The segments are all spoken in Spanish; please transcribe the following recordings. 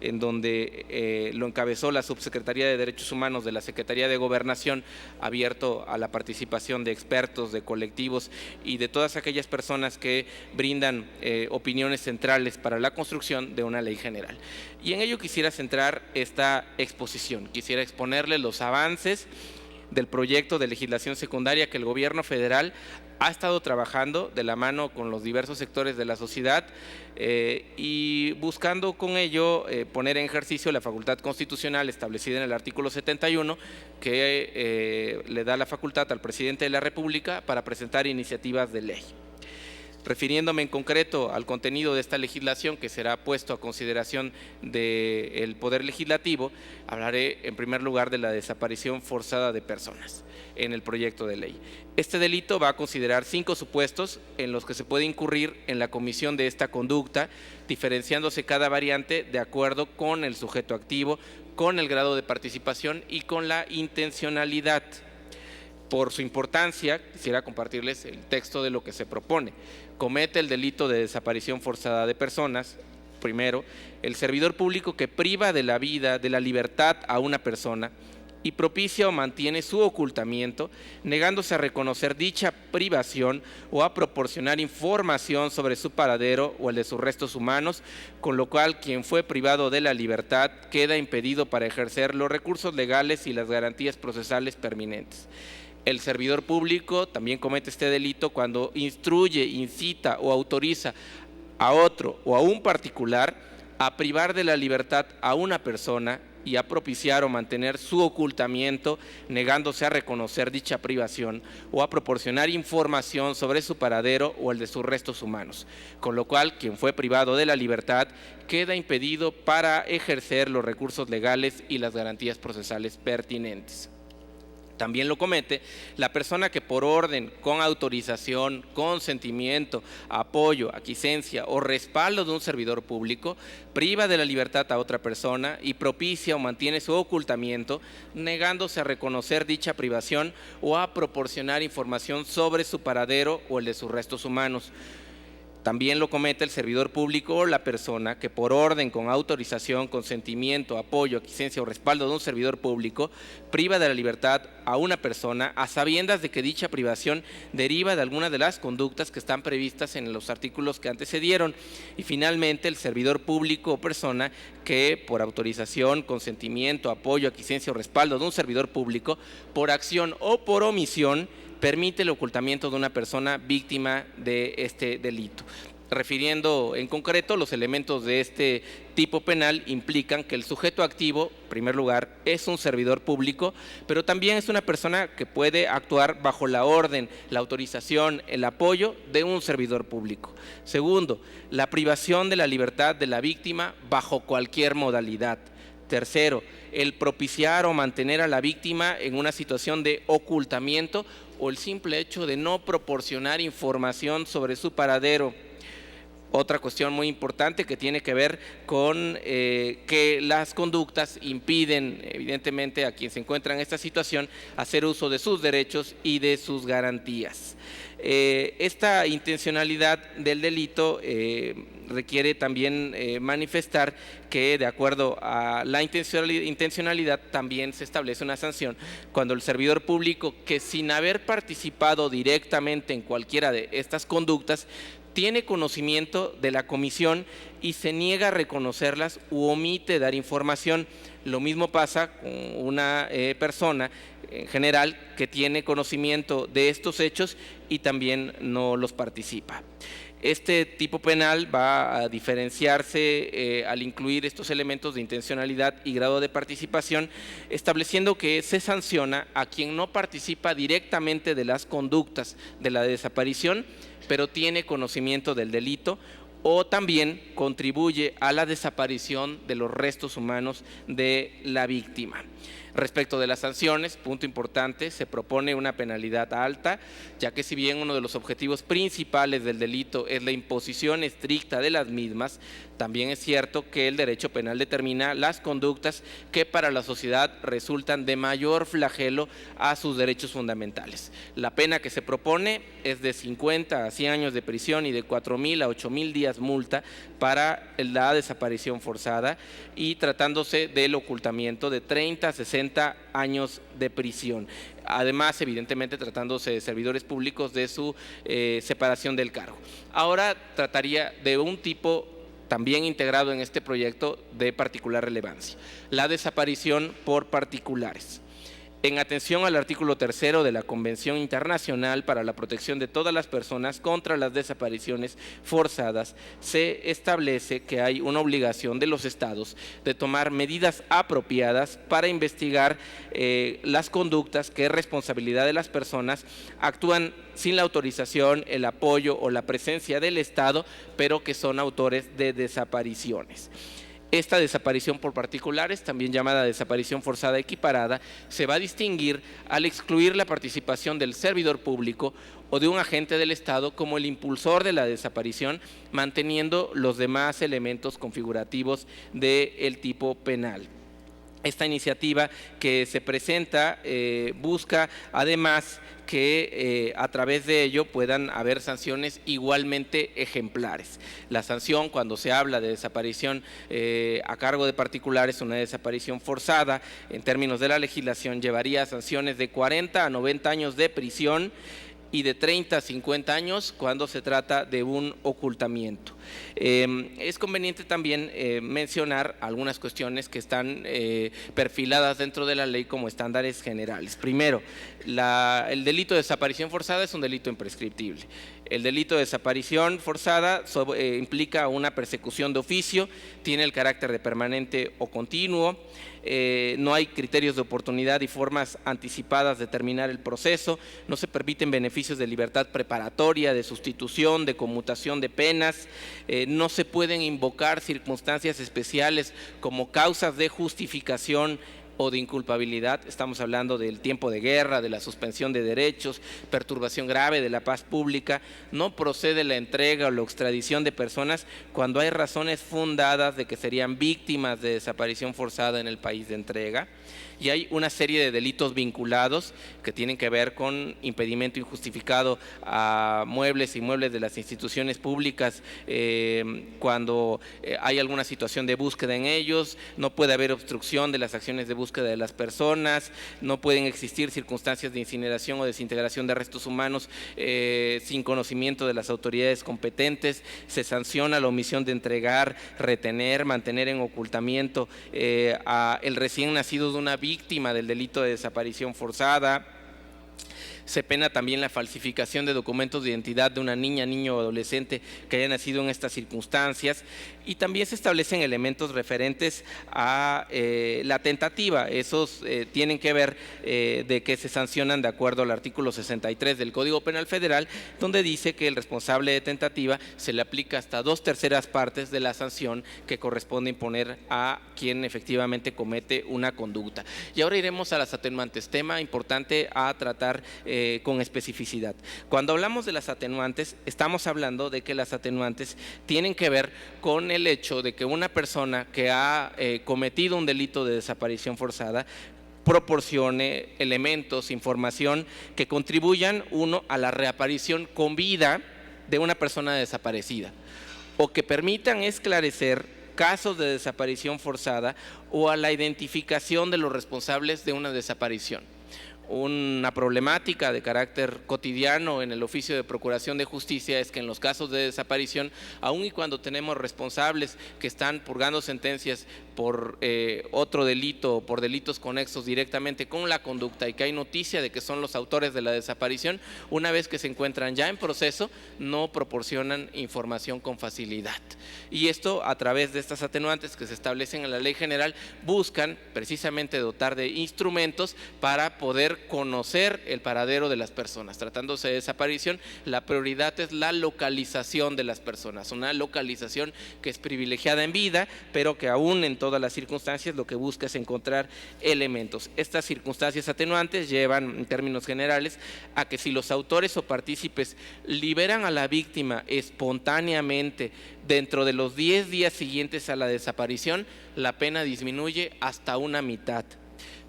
en donde lo encabezó la Subsecretaría de Derechos Humanos de la Secretaría de Gobernación, abierto a la participación de expertos, de colectivos y de todas aquellas personas que brindan opiniones centrales para la construcción de una ley general. Y en ello quisiera centrar esta exposición, quisiera exponerle los avances del proyecto de legislación secundaria que el gobierno federal ha estado trabajando de la mano con los diversos sectores de la sociedad y buscando con ello poner en ejercicio la facultad constitucional establecida en el artículo 71 que le da la facultad al presidente de la República para presentar iniciativas de ley. Refiriéndome en concreto al contenido de esta legislación que será puesto a consideración del Poder Legislativo, hablaré en primer lugar de la desaparición forzada de personas en el proyecto de ley. Este delito va a considerar 5 supuestos en los que se puede incurrir en la comisión de esta conducta, diferenciándose cada variante de acuerdo con el sujeto activo, con el grado de participación y con la intencionalidad. Por su importancia, quisiera compartirles el texto de lo que se propone. Comete el delito de desaparición forzada de personas. Primero, el servidor público que priva de la vida, de la libertad a una persona y propicia o mantiene su ocultamiento, negándose a reconocer dicha privación o a proporcionar información sobre su paradero o el de sus restos humanos, con lo cual quien fue privado de la libertad queda impedido para ejercer los recursos legales y las garantías procesales pertinentes. El servidor público también comete este delito cuando instruye, incita o autoriza a otro o a un particular a privar de la libertad a una persona y a propiciar o mantener su ocultamiento, negándose a reconocer dicha privación o a proporcionar información sobre su paradero o el de sus restos humanos, con lo cual quien fue privado de la libertad queda impedido para ejercer los recursos legales y las garantías procesales pertinentes. También lo comete la persona que por orden, con autorización, consentimiento, apoyo, aquiescencia o respaldo de un servidor público, priva de la libertad a otra persona y propicia o mantiene su ocultamiento, negándose a reconocer dicha privación o a proporcionar información sobre su paradero o el de sus restos humanos. También lo comete el servidor público o la persona que por orden, con autorización, consentimiento, apoyo, aquiescencia o respaldo de un servidor público, priva de la libertad a una persona a sabiendas de que dicha privación deriva de alguna de las conductas que están previstas en los artículos que antecedieron. Y finalmente el servidor público o persona que por autorización, consentimiento, apoyo, aquiescencia o respaldo de un servidor público, por acción o por omisión, permite el ocultamiento de una persona víctima de este delito. Refiriendo en concreto, los elementos de este tipo penal implican que el sujeto activo, en primer lugar, es un servidor público, pero también es una persona que puede actuar bajo la orden, la autorización, el apoyo de un servidor público. Segundo, la privación de la libertad de la víctima bajo cualquier modalidad. Tercero, el propiciar o mantener a la víctima en una situación de ocultamiento o el simple hecho de no proporcionar información sobre su paradero. Otra cuestión muy importante que tiene que ver con que las conductas impiden evidentemente a quien se encuentra en esta situación hacer uso de sus derechos y de sus garantías. Esta intencionalidad del delito requiere también manifestar que de acuerdo a la intencionalidad también se establece una sanción cuando el servidor público que sin haber participado directamente en cualquiera de estas conductas tiene conocimiento de la comisión y se niega a reconocerlas u omite dar información. Lo mismo pasa con una persona en general que tiene conocimiento de estos hechos y también no los participa. Este tipo penal va a diferenciarse al incluir estos elementos de intencionalidad y grado de participación, estableciendo que se sanciona a quien no participa directamente de las conductas de la desaparición, pero tiene conocimiento del delito o también contribuye a la desaparición de los restos humanos de la víctima. Respecto de las sanciones, punto importante, se propone una penalidad alta, ya que si bien uno de los objetivos principales del delito es la imposición estricta de las mismas, también es cierto que el derecho penal determina las conductas que para la sociedad resultan de mayor flagelo a sus derechos fundamentales. La pena que se propone es de 50 a 100 años de prisión y de 4.000 a 8.000 días multa para la desaparición forzada, y tratándose del ocultamiento de 30 a 60 años de prisión. Además, evidentemente, tratándose de servidores públicos, de su separación del cargo. Ahora trataría de un tipo también integrado en este proyecto de particular relevancia: la desaparición por particulares. En atención al artículo 3 de la Convención Internacional para la Protección de todas las personas contra las desapariciones forzadas, se establece que hay una obligación de los estados de tomar medidas apropiadas para investigar las conductas que es responsabilidad de las personas actúan sin la autorización, el apoyo o la presencia del Estado, pero que son autores de desapariciones. Esta desaparición por particulares, también llamada desaparición forzada equiparada, se va a distinguir al excluir la participación del servidor público o de un agente del Estado como el impulsor de la desaparición, manteniendo los demás elementos configurativos del tipo penal. Esta iniciativa que se presenta busca además que a través de ello puedan haber sanciones igualmente ejemplares. La sanción, cuando se habla de desaparición a cargo de particulares, una desaparición forzada, en términos de la legislación, llevaría a sanciones de 40 a 90 años de prisión y de 30 a 50 años cuando se trata de un ocultamiento. Es conveniente también mencionar algunas cuestiones que están perfiladas dentro de la ley como estándares generales. Primero, el delito de desaparición forzada es un delito imprescriptible. El delito de desaparición forzada implica una persecución de oficio, tiene el carácter de permanente o continuo, no hay criterios de oportunidad y formas anticipadas de terminar el proceso, no se permiten beneficios de libertad preparatoria, de sustitución, de conmutación de penas, no se pueden invocar circunstancias especiales como causas de justificación o de inculpabilidad. Estamos hablando del tiempo de guerra, de la suspensión de derechos, perturbación grave de la paz pública. No procede la entrega o la extradición de personas cuando hay razones fundadas de que serían víctimas de desaparición forzada en el país de entrega. Y hay una serie de delitos vinculados que tienen que ver con impedimento injustificado a muebles e inmuebles de las instituciones públicas cuando hay alguna situación de búsqueda en ellos, no puede haber obstrucción de las acciones de búsqueda de las personas, no pueden existir circunstancias de incineración o desintegración de restos humanos sin conocimiento de las autoridades competentes, se sanciona la omisión de entregar, retener, mantener en ocultamiento a el recién nacido de una víctima del delito de desaparición forzada. Se pena también la falsificación de documentos de identidad de una niña, niño o adolescente que haya nacido en estas circunstancias, y también se establecen elementos referentes a la tentativa. Esos tienen que ver de que se sancionan de acuerdo al artículo 63 del Código Penal Federal, donde dice que el responsable de tentativa se le aplica hasta 2/3 partes de la sanción que corresponde imponer a quien efectivamente comete una conducta. Y ahora iremos a las atenuantes, tema importante a tratar con especificidad. Cuando hablamos de las atenuantes, estamos hablando de que las atenuantes tienen que ver con el hecho de que una persona que ha cometido un delito de desaparición forzada proporcione elementos, información que contribuyan, uno, a la reaparición con vida de una persona desaparecida, o que permitan esclarecer casos de desaparición forzada o a la identificación de los responsables de una desaparición. Una problemática de carácter cotidiano en el oficio de procuración de justicia es que en los casos de desaparición, aun y cuando tenemos responsables que están purgando sentencias por otro delito o por delitos conexos directamente con la conducta y que hay noticia de que son los autores de la desaparición, una vez que se encuentran ya en proceso, no proporcionan información con facilidad. Y esto, a través de estas atenuantes que se establecen en la ley general, buscan precisamente dotar de instrumentos para poder poder conocer el paradero de las personas. Tratándose de desaparición, la prioridad es la localización de las personas, una localización que es privilegiada en vida, pero que aún en todas las circunstancias lo que busca es encontrar elementos. Estas circunstancias atenuantes llevan, en términos generales, a que si los autores o partícipes liberan a la víctima espontáneamente dentro de los 10 días siguientes a la desaparición, la pena disminuye hasta una mitad.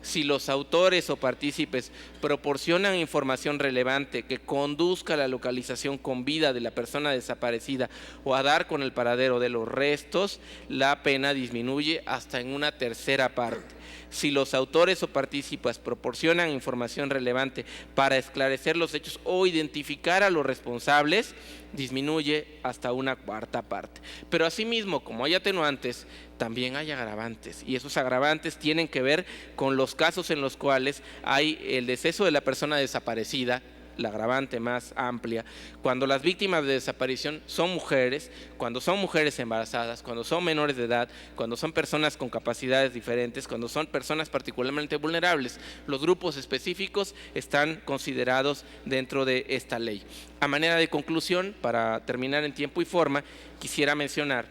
Si los autores o partícipes proporcionan información relevante que conduzca a la localización con vida de la persona desaparecida o a dar con el paradero de los restos, la pena disminuye hasta en una tercera parte. Si los autores o partícipes proporcionan información relevante para esclarecer los hechos o identificar a los responsables, disminuye hasta una cuarta parte. Pero asimismo, como hay atenuantes, también hay agravantes, y esos agravantes tienen que ver con los casos en los cuales hay el deceso de la persona desaparecida, la agravante más amplia, cuando las víctimas de desaparición son mujeres, cuando son mujeres embarazadas, cuando son menores de edad, cuando son personas con capacidades diferentes, cuando son personas particularmente vulnerables. Los grupos específicos están considerados dentro de esta ley. A manera de conclusión, para terminar en tiempo y forma, quisiera mencionar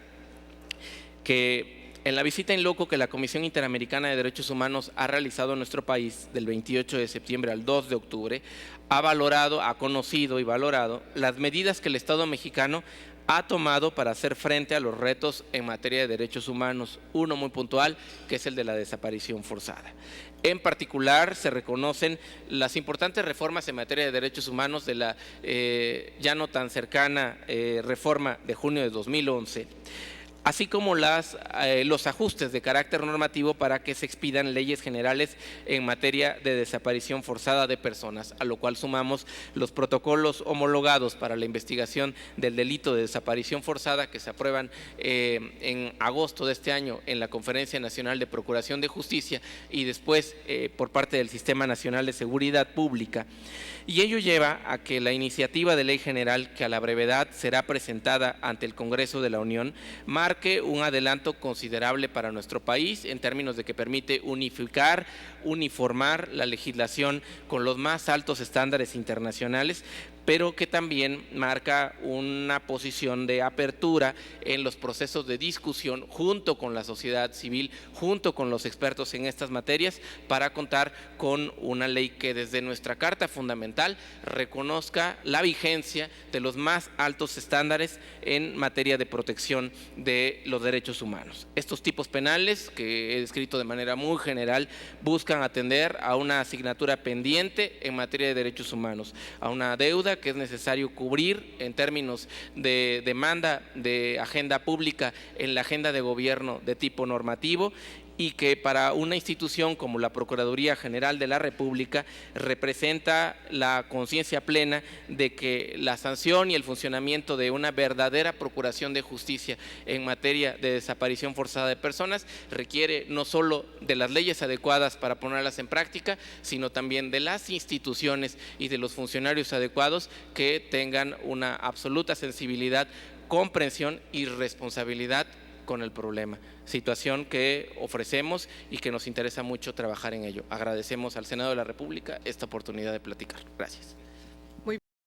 que en la visita in loco que la Comisión Interamericana de Derechos Humanos ha realizado en nuestro país del 28 de septiembre al 2 de octubre, ha conocido y valorado las medidas que el Estado mexicano ha tomado para hacer frente a los retos en materia de derechos humanos, uno muy puntual, que es el de la desaparición forzada. En particular, se reconocen las importantes reformas en materia de derechos humanos de la ya no tan cercana reforma de junio de 2011, así como los ajustes de carácter normativo para que se expidan leyes generales en materia de desaparición forzada de personas, a lo cual sumamos los protocolos homologados para la investigación del delito de desaparición forzada que se aprueban en agosto de este año en la Conferencia Nacional de Procuración de Justicia y después por parte del Sistema Nacional de Seguridad Pública. Y ello lleva a que la iniciativa de ley general, que a la brevedad será presentada ante el Congreso de la Unión, marque un adelanto considerable para nuestro país en términos de que permite uniformar la legislación con los más altos estándares internacionales, pero que también marca una posición de apertura en los procesos de discusión junto con la sociedad civil, junto con los expertos en estas materias, para contar con una ley que desde nuestra Carta Fundamental reconozca la vigencia de los más altos estándares en materia de protección de los derechos humanos. Estos tipos penales, que he descrito de manera muy general, buscan atender a una asignatura pendiente en materia de derechos humanos, a una deuda que es necesario cubrir en términos de demanda de agenda pública en la agenda de gobierno de tipo normativo, y que para una institución como la Procuraduría General de la República representa la conciencia plena de que la sanción y el funcionamiento de una verdadera procuración de justicia en materia de desaparición forzada de personas requiere no solo de las leyes adecuadas para ponerlas en práctica, sino también de las instituciones y de los funcionarios adecuados que tengan una absoluta sensibilidad, comprensión y responsabilidad con el problema, situación que ofrecemos y que nos interesa mucho trabajar en ello. Agradecemos al Senado de la República esta oportunidad de platicar. Gracias.